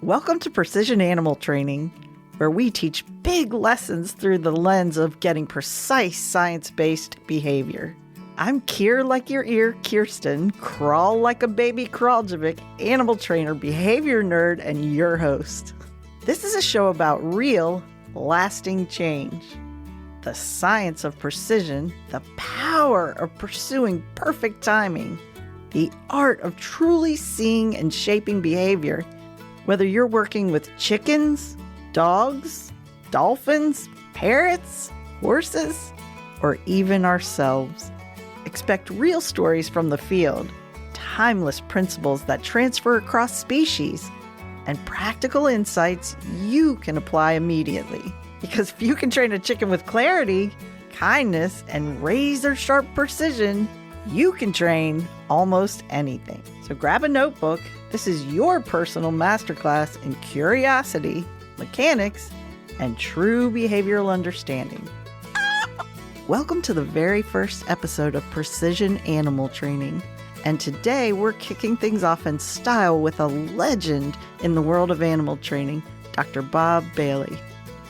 Welcome to Precision Animal Training, where we teach big lessons through the lens of getting precise science-based behavior. I'm Kier like your ear, Kirsten, crawl like a baby Kraljevic, animal trainer, behavior nerd, and your host. This is a show about real, lasting change. The science of precision, the power of pursuing perfect timing, the art of truly seeing and shaping behavior. Whether you're working with chickens, dogs, dolphins, parrots, horses, or even ourselves, expect real stories from the field, timeless principles that transfer across species, and practical insights you can apply immediately. Because if you can train a chicken with clarity, kindness, and razor-sharp precision, you can train almost anything. So grab a notebook. This is your personal masterclass in curiosity, mechanics, and true behavioral understanding. Welcome to the very first episode of Precision Animal Training. And today we're kicking things off in style with a legend in the world of animal training, Dr. Bob Bailey.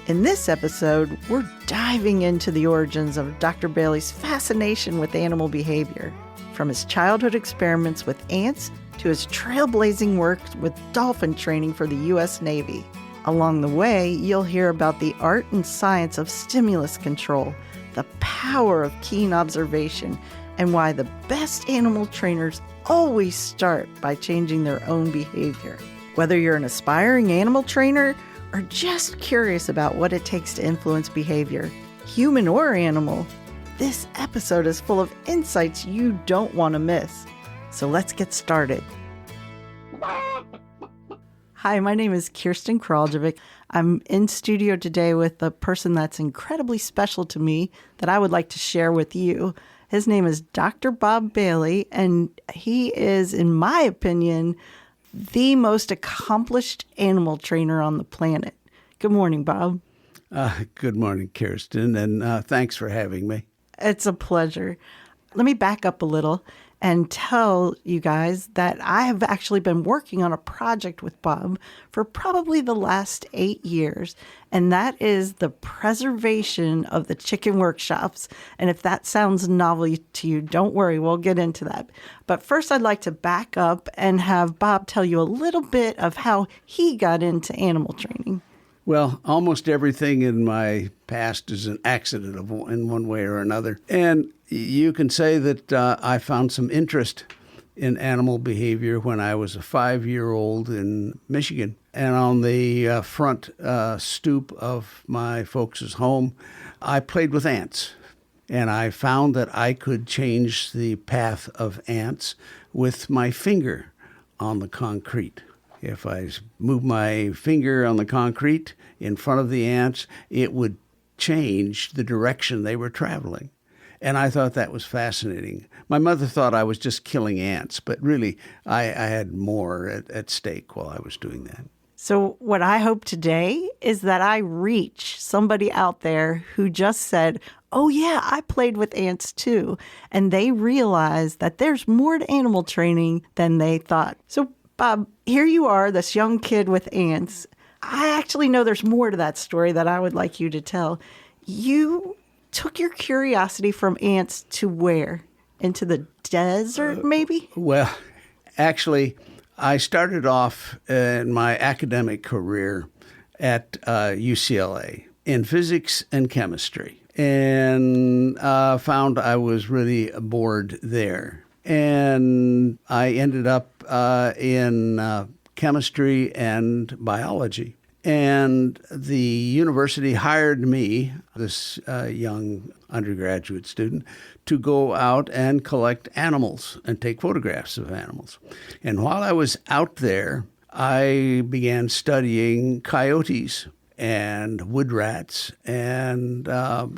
In this episode, we're diving into the origins of Dr. Bailey's fascination with animal behavior, from his childhood experiments with ants to his trailblazing work with dolphin training for the U.S. Navy. Along the way, you'll hear about the art and science of stimulus control, the power of keen observation, and why the best animal trainers always start by changing their own behavior. Whether you're an aspiring animal trainer or just curious about what it takes to influence behavior, human or animal, this episode is full of insights you don't want to miss. So let's get started. Hi, my name is Kirsten Kraljevic. I'm in studio today with a person that's incredibly special to me that I would like to share with you. His name is Dr. Bob Bailey, and he is, in my opinion, the most accomplished animal trainer on the planet. Good morning, Bob. Good morning, Kirsten, and thanks for having me. It's a pleasure. Let me back up a little and tell you guys that I have actually been working on a project with Bob for probably the last 8 years, and that is the preservation of the chicken workshops. And if that sounds novel to you, don't worry, we'll get into that. But first, I'd like to back up and have Bob tell you a little bit of how he got into animal training. Well, almost everything in my past is an accident in one way or another. And you can say that I found some interest in animal behavior when I was a 5-year-old in Michigan. And on the front stoop of my folks' home, I played with ants. And I found that I could change the path of ants with my finger on the concrete. If I move my finger on the concrete in front of the ants, it would change the direction they were traveling. And I thought that was fascinating. My mother thought I was just killing ants, but really I had more at stake while I was doing that. So what I hope today is that I reach somebody out there who just said, oh yeah, I played with ants too. And they realize that there's more to animal training than they thought. So Bob, here you are, this young kid with ants. I actually know there's more to that story that I would like you to tell. You took your curiosity from ants to where? Into the desert, maybe? Well, actually, I started off in my academic career at UCLA in physics and chemistry, and found I was really bored there. And I ended up in chemistry and biology. And the university hired me, this young undergraduate student, to go out and collect animals and take photographs of animals. And while I was out there, I began studying coyotes and wood rats and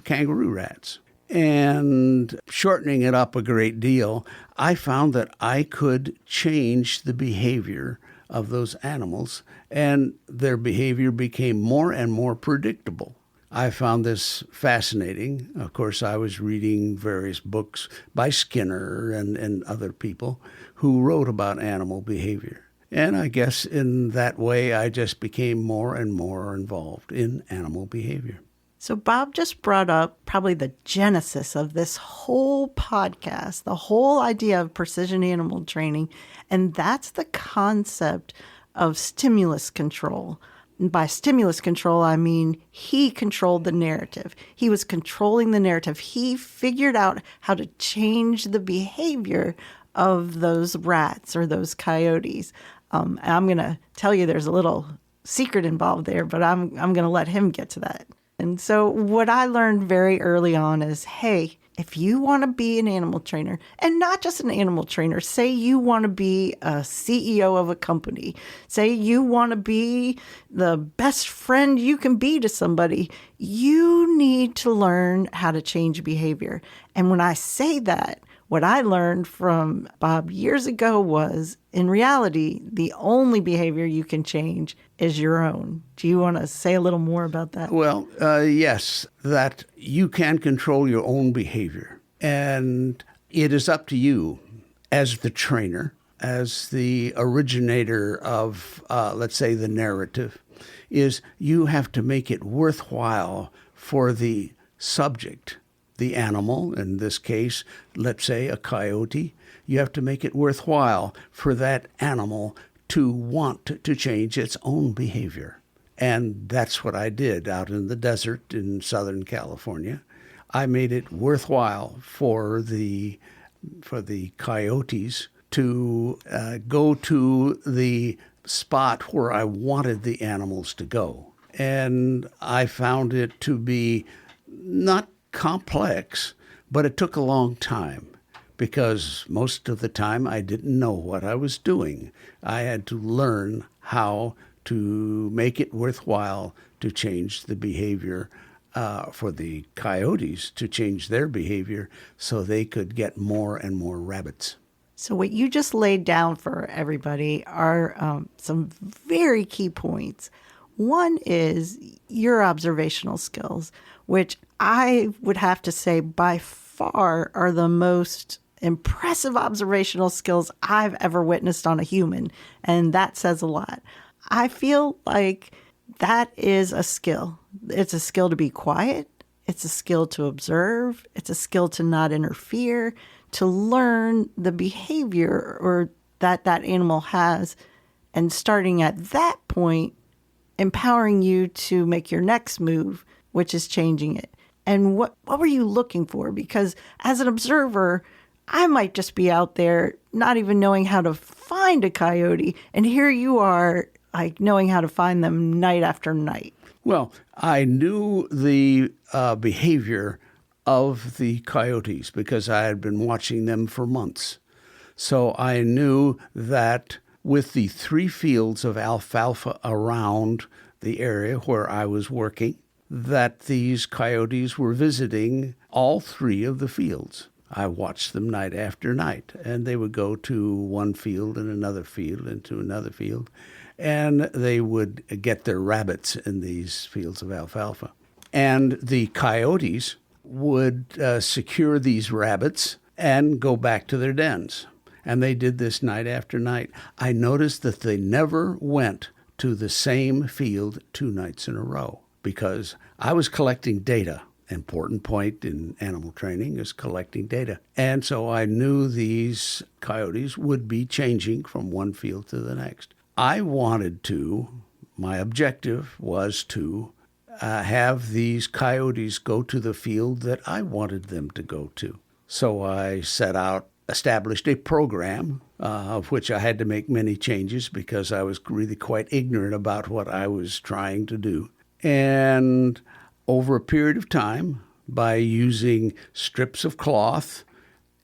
kangaroo rats. And shortening it up a great deal, I found that I could change the behavior of those animals, and their behavior became more and more predictable. I found this fascinating. Of course, I was reading various books by Skinner and other people who wrote about animal behavior. And I guess in that way, I just became more and more involved in animal behavior. So Bob just brought up probably the genesis of this whole podcast, the whole idea of precision animal training, and that's the concept of stimulus control. And by stimulus control, I mean he controlled the narrative. He was controlling the narrative. He figured out how to change the behavior of those rats or those coyotes. I'm going to tell you there's a little secret involved there, but I'm going to let him get to that. And so what I learned very early on is, hey, if you want to be an animal trainer, and not just an animal trainer, say you want to be a CEO of a company, say you want to be the best friend you can be to somebody, you need to learn how to change behavior. And when I say that, what I learned from Bob years ago was, in reality, the only behavior you can change is your own. Do you want to say a little more about that? Well, yes, that you can control your own behavior. And it is up to you as the trainer, as the originator of, let's say, the narrative, is you have to make it worthwhile for the subject, the animal, in this case, let's say a coyote. You have to make it worthwhile for that animal to want to change its own behavior. And that's what I did out in the desert in Southern California. I made it worthwhile for the coyotes to go to the spot where I wanted the animals to go. And I found it to be not complex, but it took a long time because most of the time I didn't know what I was doing. I had to learn how to make it worthwhile to change the behavior for the coyotes, to change their behavior so they could get more and more rabbits. So what you just laid down for everybody are some very key points. One is your observational skills, which I would have to say by far are the most impressive observational skills I've ever witnessed on a human. And that says a lot. I feel like that is a skill. It's a skill to be quiet. It's a skill to observe. It's a skill to not interfere, to learn the behavior or that animal has. And starting at that point, empowering you to make your next move, which is changing it. And what were you looking for? Because as an observer, I might just be out there not even knowing how to find a coyote. And here you are, like knowing how to find them night after night. Well, I knew the behavior of the coyotes because I had been watching them for months. So I knew that with the 3 fields of alfalfa around the area where I was working, that these coyotes were visiting all 3 of the fields. I watched them night after night, and they would go to one field and another field and to another field, and they would get their rabbits in these fields of alfalfa. And the coyotes would secure these rabbits and go back to their dens. And they did this night after night. I noticed that they never went to the same field 2 nights in a row because I was collecting data. Important point in animal training is collecting data. And so I knew these coyotes would be changing from one field to the next. My objective was to have these coyotes go to the field that I wanted them to go to. So I established a program of which I had to make many changes because I was really quite ignorant about what I was trying to do. And over a period of time, by using strips of cloth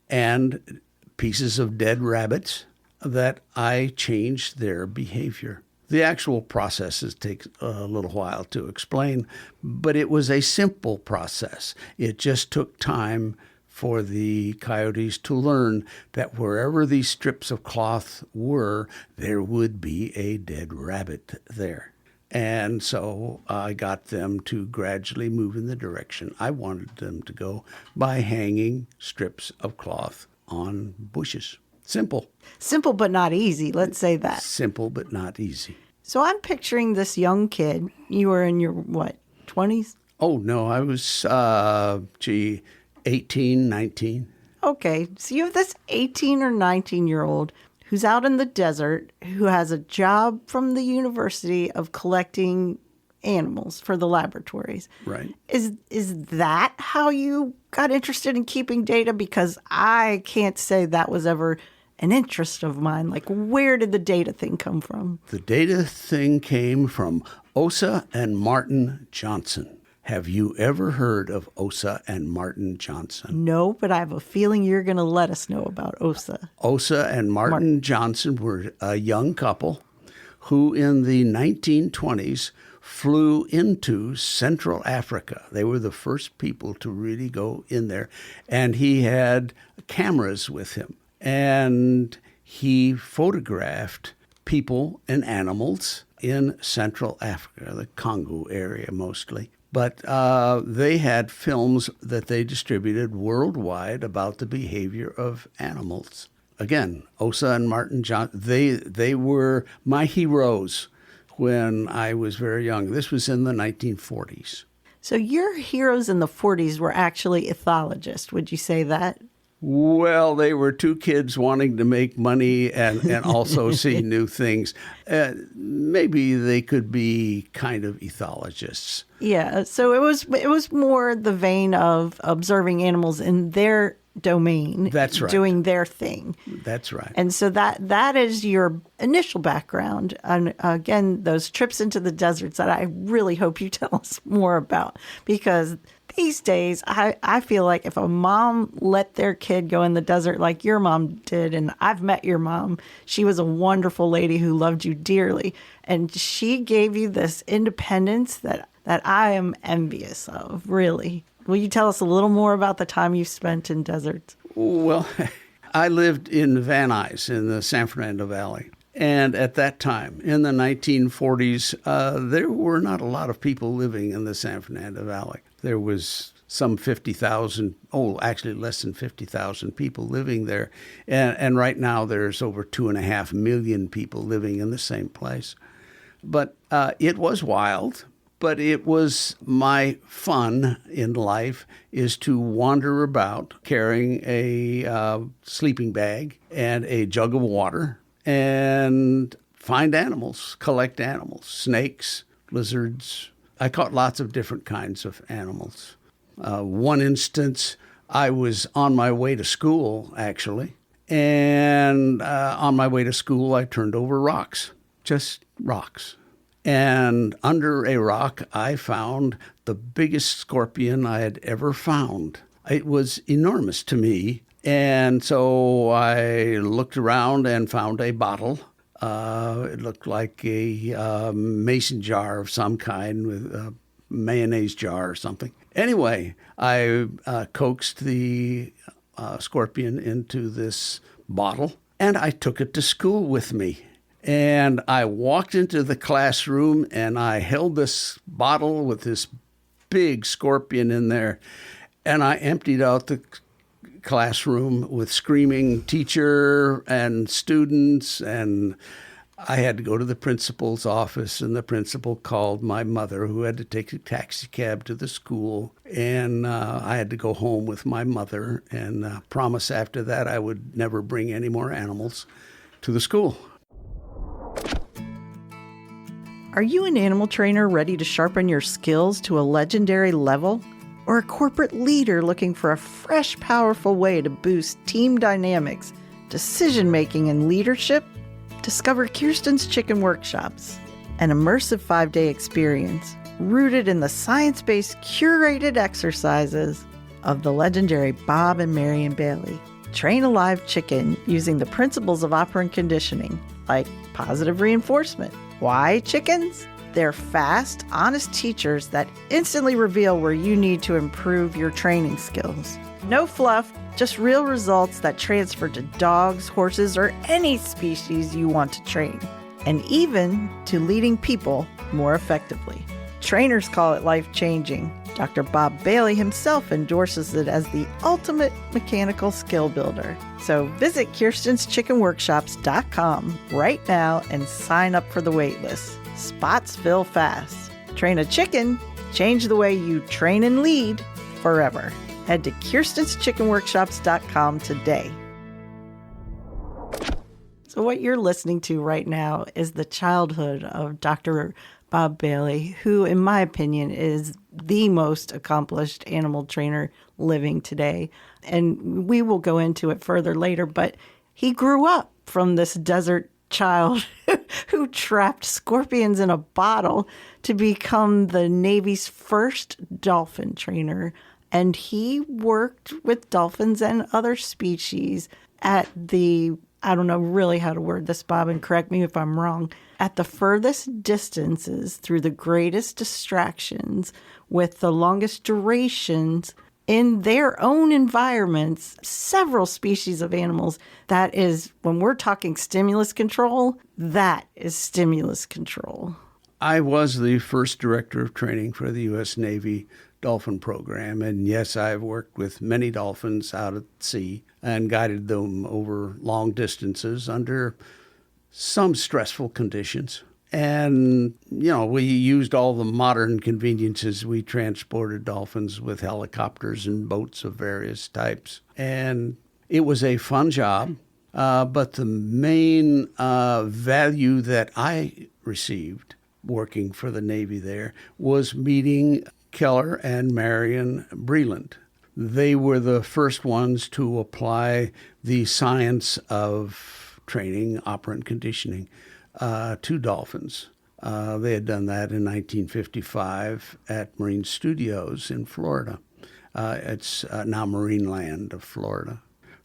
and pieces of dead rabbits, that I changed their behavior. The actual processes take a little while to explain, but it was a simple process. It just took time for the coyotes to learn that wherever these strips of cloth were, there would be a dead rabbit there. And so I got them to gradually move in the direction I wanted them to go by hanging strips of cloth on bushes. Simple. Simple but not easy, let's say that. Simple but not easy. So I'm picturing this young kid. You were in your, 20s? Oh, no, I was, 18, 19. Okay, so you have this 18 or 19-year-old who's out in the desert, who has a job from the university of collecting animals for the laboratories. Right. Is that how you got interested in keeping data? Because I can't say that was ever an interest of mine. Like, where did the data thing come from? The data thing came from Osa and Martin Johnson. Have you ever heard of Osa and Martin Johnson? No, but I have a feeling you're going to let us know about Osa. Osa and Martin Johnson were a young couple who in the 1920s flew into Central Africa. They were the first people to really go in there. And he had cameras with him. And he photographed people and animals in Central Africa, the Congo area mostly. But they had films that they distributed worldwide about the behavior of animals. Again, Osa and Martin Johnson, they were my heroes when I was very young. This was in the 1940s. So your heroes in the 40s were actually ethologists. Would you say that? Well, they were two kids wanting to make money and also see new things. Maybe they could be kind of ethologists. Yeah, so it was more the vein of observing animals in their domain. That's right. Doing their thing. That's right. And so that is your initial background. And again, those trips into the deserts that I really hope you tell us more about, because these days, I feel like if a mom let their kid go in the desert like your mom did, and I've met your mom, she was a wonderful lady who loved you dearly, and she gave you this independence that I am envious of, really. Will you tell us a little more about the time you spent in deserts? Well, I lived in Van Nuys in the San Fernando Valley. And at that time, in the 1940s, there were not a lot of people living in the San Fernando Valley. There was some 50,000, actually less than 50,000 people living there. And right now there's over 2.5 million people living in the same place. But it was wild. But it was my fun in life is to wander about carrying a sleeping bag and a jug of water and find animals, collect animals, snakes, lizards. I caught lots of different kinds of animals. One instance, I was on my way to school, actually, and on my way to school, I turned over rocks, just rocks. And under a rock, I found the biggest scorpion I had ever found. It was enormous to me. And so I looked around and found a bottle. It looked like a mason jar of some kind with a mayonnaise jar or something. Anyway, I coaxed the scorpion into this bottle, and I took it to school with me. And I walked into the classroom, and I held this bottle with this big scorpion in there, and I emptied out the classroom with screaming teacher and students, and I had to go to the principal's office, and the principal called my mother, who had to take a taxi cab to the school, and I had to go home with my mother and promise after that I would never bring any more animals to the school. Are you an animal trainer ready to sharpen your skills to a legendary level? Or a corporate leader looking for a fresh, powerful way to boost team dynamics, decision-making, and leadership? Discover Kirsten's Chicken Workshops, an immersive 5-day experience rooted in the science-based curated exercises of the legendary Bob and Marian Bailey. Train a live chicken using the principles of operant conditioning, like positive reinforcement. Why chickens? They're fast, honest teachers that instantly reveal where you need to improve your training skills. No fluff, just real results that transfer to dogs, horses, or any species you want to train, and even to leading people more effectively. Trainers call it life-changing. Dr. Bob Bailey himself endorses it as the ultimate mechanical skill builder. So visit Kirsten'sChickenWorkshops.com right now and sign up for the wait list. Spots fill fast. Train a chicken, change the way you train and lead forever. Head to Kirsten'sChickenWorkshops.com today. So what you're listening to right now is the childhood of Dr. Bob Bailey, who, in my opinion, is the most accomplished animal trainer living today. And we will go into it further later, but he grew up from this desert child who trapped scorpions in a bottle to become the Navy's first dolphin trainer. And he worked with dolphins and other species at the, I don't know really how to word this, Bob, and correct me if I'm wrong, at the furthest distances through the greatest distractions with the longest durations in their own environments, several species of animals. That is, when we're talking stimulus control, that is stimulus control. I was the first director of training for the U.S. Navy dolphin program. And yes, I've worked with many dolphins out at sea and guided them over long distances under some stressful conditions. And, we used all the modern conveniences. We transported dolphins with helicopters and boats of various types. And it was a fun job. But the main value that I received working for the Navy there was meeting Keller and Marian Breland. They were the first ones to apply the science of training, operant conditioning, to dolphins. They had done that in 1955 at Marine Studios in Florida. It's now Marineland of Florida.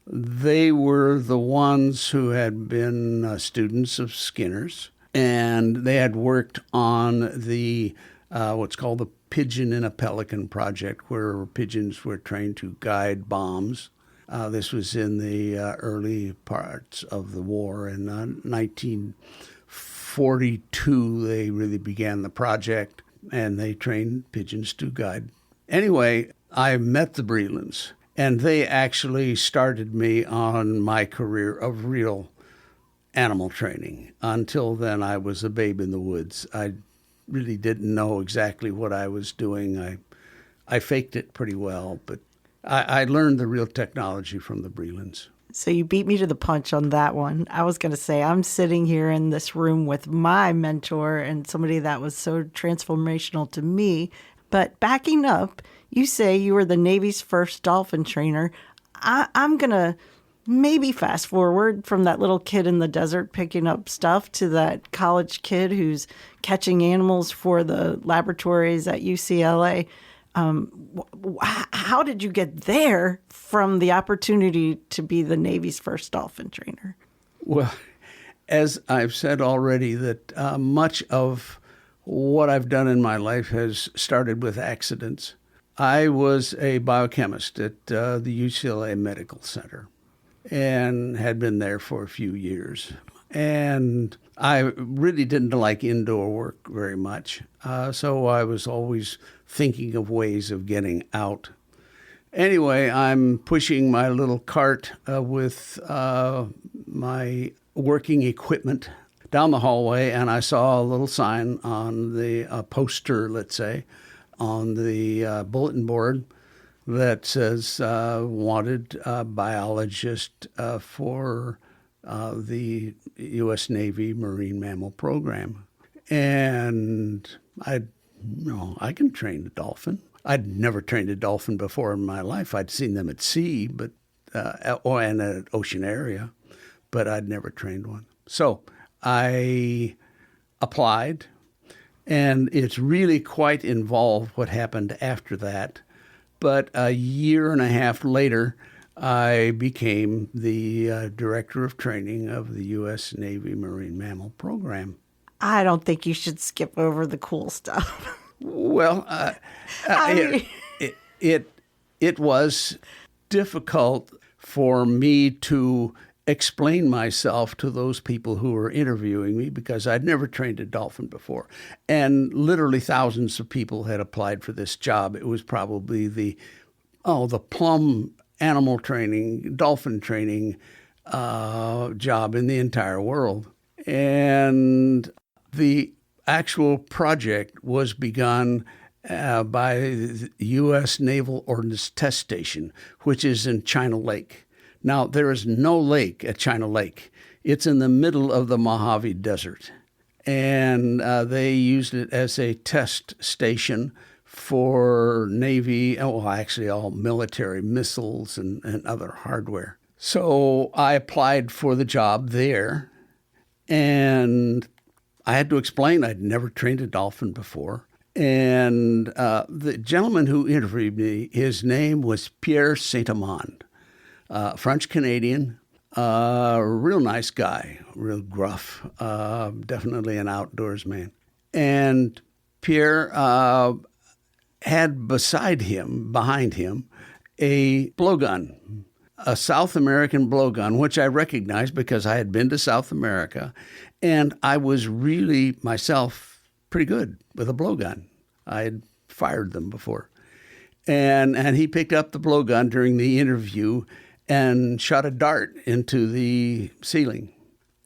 They were the ones who had been students of Skinner's, and they had worked on the what's called the Pigeon in a Pelican project, where pigeons were trained to guide bombs. This was in the early parts of the war. In 1942, they really began the project, and they trained pigeons to guide. Anyway, I met the Brelands, and they actually started me on my career of real animal training. Until then, I was a babe in the woods. I really didn't know exactly what I was doing. I faked it pretty well, but I learned the real technology from the Brelands. So you beat me to the punch on that one. I was going to say, I'm sitting here in this room with my mentor and somebody that was so transformational to me. But backing up, you say you were the Navy's first dolphin trainer. I'm going to maybe fast forward from that little kid in the desert picking up stuff to that college kid who's catching animals for the laboratories at UCLA. How did you get there from the opportunity to be the Navy's first dolphin trainer? Well, as I've said already, that much of what I've done in my life has started with accidents. I was a biochemist at the UCLA Medical Center and had been there for a few years. And I really didn't like indoor work very much. So I was always thinking of ways of getting out. Anyway, I'm pushing my little cart with my working equipment down the hallway, and I saw a little sign on the poster, let's say, on the bulletin board that says wanted biologist for the U.S. Navy Marine Mammal Program. And I can train a dolphin. I'd never trained a dolphin before in my life. I'd seen them at sea, but or in an ocean area, but I'd never trained one. So I applied, and it's really quite involved what happened after that. But a year and a half later, I became the director of training of the U.S. Navy Marine Mammal Program. I don't think you should skip over the cool stuff. Well, it was difficult for me to explain myself to those people who were interviewing me because I'd never trained a dolphin before. And literally thousands of people had applied for this job. It was probably the plum animal training, dolphin training job in the entire world. And the actual project was begun by the U.S. Naval Ordnance Test Station, which is in China Lake. Now, there is no lake at China Lake. It's in the middle of the Mojave Desert. And they used it as a test station for Navy, actually all military missiles and other hardware. So I applied for the job there, and I had to explain I'd never trained a dolphin before. And the gentleman who interviewed me, his name was Pierre Saint-Amand, French-Canadian, real nice guy, real gruff, definitely an outdoors man. And Pierre had behind him, a blowgun, a South American blowgun, which I recognized because I had been to South America, and I was really, myself, pretty good with a blowgun. I had fired them before. And he picked up the blowgun during the interview and shot a dart into the ceiling.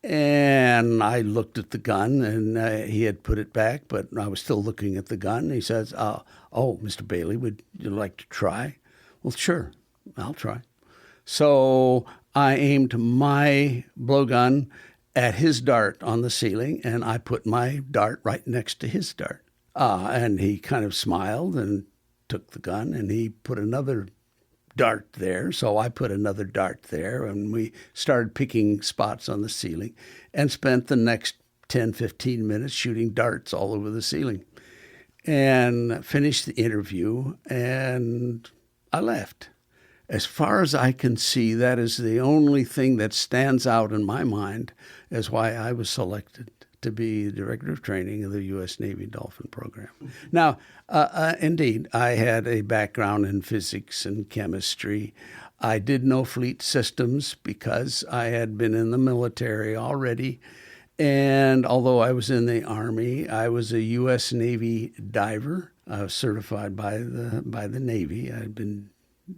And I looked at the gun, and he had put it back, but I was still looking at the gun. He says, Mr. Bailey, would you like to try? Well, sure, I'll try. So I aimed my blowgun at his dart on the ceiling, and I put my dart right next to his dart. And he kind of smiled and took the gun, and he put another dart there. So I put another dart there, and we started picking spots on the ceiling and spent the next 10, 15 minutes shooting darts all over the ceiling, and finished the interview, and I left. As far as I can see, that is the only thing that stands out in my mind as why I was selected to be director of training of the U.S. Navy Dolphin Program. Now, indeed, I had a background in physics and chemistry. I did know fleet systems because I had been in the military already. And although I was in the Army, I was a U.S. Navy diver. I was certified by the Navy. I'd been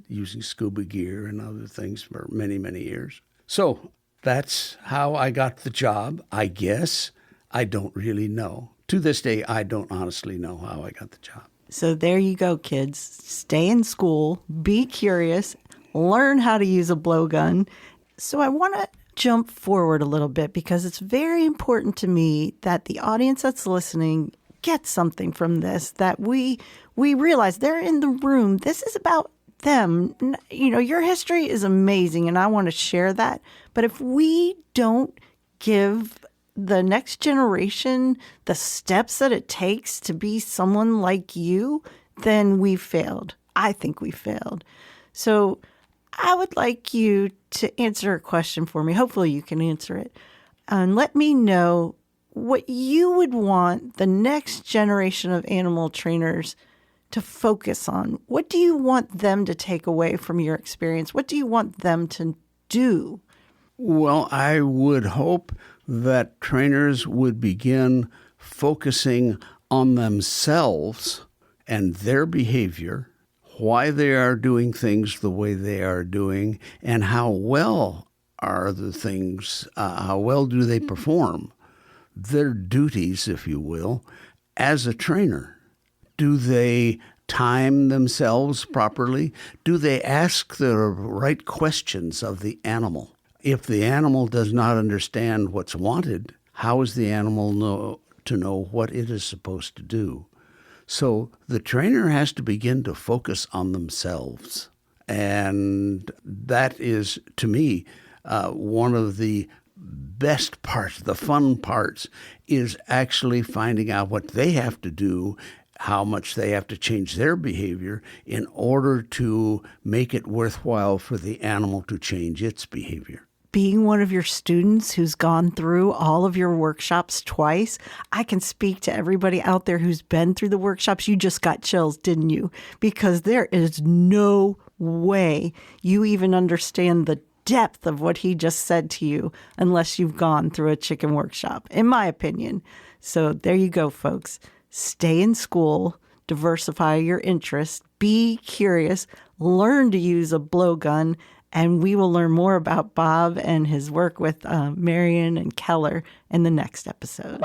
using scuba gear and other things for many, many years. So that's how I got the job, I guess. I don't really know. To this day, I don't honestly know how I got the job. So there you go, kids. Stay in school, be curious, learn how to use a blowgun. So I want to jump forward a little bit because it's very important to me that the audience that's listening gets something from this, that we realize they're in the room. This is about them. You know, your history is amazing, and I want to share that. But if we don't give the next generation the steps that it takes to be someone like you, then we failed. I think we failed. So I would like you to answer a question for me. Hopefully you can answer it. And let me know what you would want the next generation of animal trainers to focus on. What do you want them to take away from your experience? What do you want them to do? Well, I would hope that trainers would begin focusing on themselves and their behavior, why they are doing things the way they are doing, and how well are the things, how well do they perform their duties, if you will, as a trainer. Do they time themselves properly? Do they ask the right questions of the animal? If the animal does not understand what's wanted, how is the animal to know what it is supposed to do? So the trainer has to begin to focus on themselves. And that is, to me, one of the best parts, the fun parts, is actually finding out what they have to do, how much they have to change their behavior in order to make it worthwhile for the animal to change its behavior. Being one of your students who's gone through all of your workshops twice, I can speak to everybody out there who's been through the workshops. You just got chills, didn't you? Because there is no way you even understand the depth of what he just said to you unless you've gone through a chicken workshop, in my opinion. So there you go, folks. Stay in school, diversify your interests, be curious, learn to use a blowgun, and we will learn more about Bob and his work with Marian and Keller in the next episode.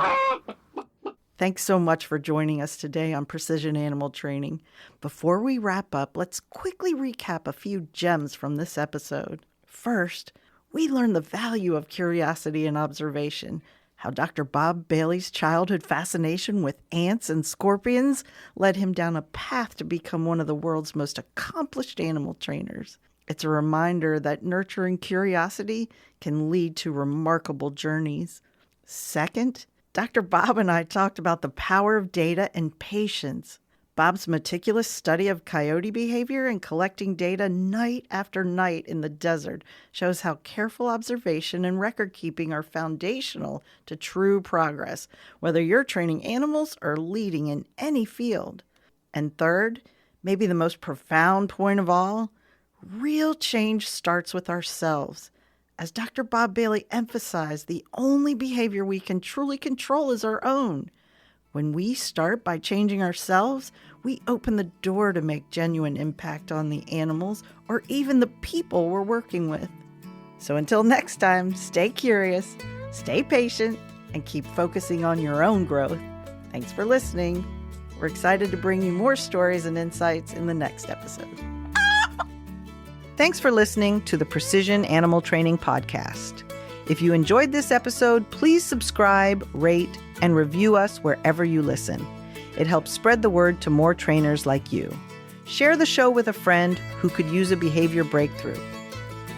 Thanks so much for joining us today on Precision Animal Training. Before we wrap up, let's quickly recap a few gems from this episode. First, we learned the value of curiosity and observation, how Dr. Bob Bailey's childhood fascination with ants and scorpions led him down a path to become one of the world's most accomplished animal trainers. It's a reminder that nurturing curiosity can lead to remarkable journeys. Second, Dr. Bob and I talked about the power of data and patience. Bob's meticulous study of coyote behavior and collecting data night after night in the desert shows how careful observation and record keeping are foundational to true progress, whether you're training animals or leading in any field. And third, maybe the most profound point of all, real change starts with ourselves. As Dr. Bob Bailey emphasized, the only behavior we can truly control is our own. When we start by changing ourselves, we open the door to make genuine impact on the animals or even the people we're working with. So until next time, stay curious, stay patient, and keep focusing on your own growth. Thanks for listening. We're excited to bring you more stories and insights in the next episode. Thanks for listening to the Precision Animal Training Podcast. If you enjoyed this episode, please subscribe, rate, and review us wherever you listen. It helps spread the word to more trainers like you. Share the show with a friend who could use a behavior breakthrough.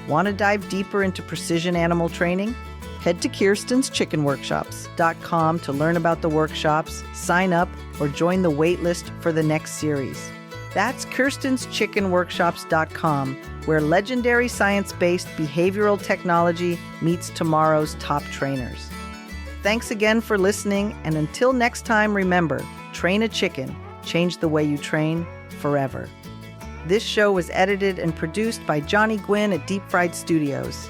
Want to dive deeper into precision animal training? Head to kirstenschickenworkshops.com to learn about the workshops, sign up, or join the waitlist for the next series. That's kirstenschickenworkshops.com, where legendary science-based behavioral technology meets tomorrow's top trainers. Thanks again for listening, and until next time, remember, train a chicken, change the way you train forever. This show was edited and produced by Johnny Gwynn at Deep Fried Studios.